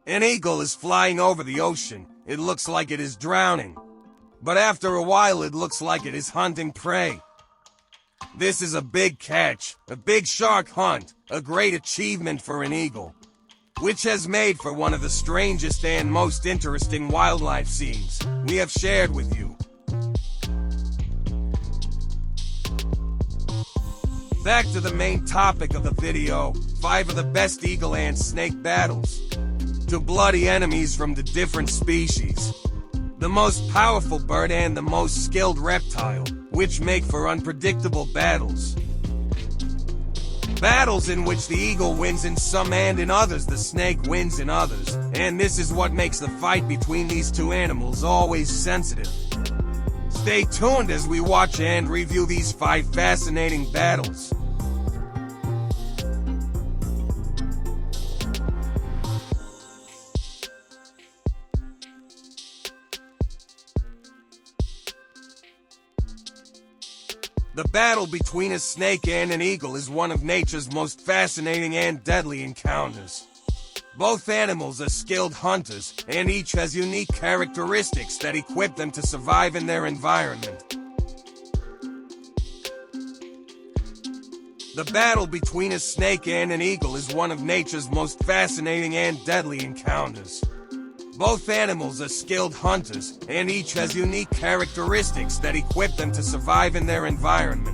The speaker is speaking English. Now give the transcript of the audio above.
An eagle is flying over the ocean. It looks like it is drowning. But after a while it looks like it is hunting prey. This is a big catch, a big shark hunt, a great achievement for an eagle, which has made for one of the strangest and most interesting wildlife scenes we have shared with you. Back to the main topic of the video, 5 of the best eagle and snake battles. 2 bloody enemies from the different species. The most powerful bird and the most skilled reptile, which make for unpredictable battles. Battles in which the eagle wins in some and in others the snake wins in others, and this is what makes the fight between these 2 animals always sensitive. Stay tuned as we watch and review these 5 fascinating battles. The battle between a snake and an eagle is one of nature's most fascinating and deadly encounters. Both animals are skilled hunters, and each has unique characteristics that equip them to survive in their environment. The battle between a snake and an eagle is one of nature's most fascinating and deadly encounters. Both animals are skilled hunters, and each has unique characteristics that equip them to survive in their environment.